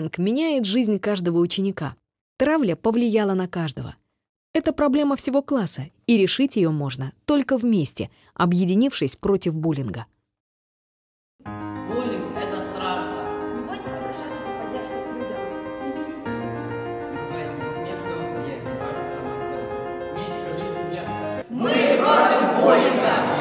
Буллинг меняет жизнь каждого ученика. Травля повлияла на каждого. Это проблема всего класса, и решить ее можно только вместе, объединившись против буллинга. Буллинг — это страшно. Не бойтесь обращаться за поддержкой к людям. Не ведите себя. Не позволяйте насмешкам влиять на вашу самооценку. Меч, нет. Мы против буллинга!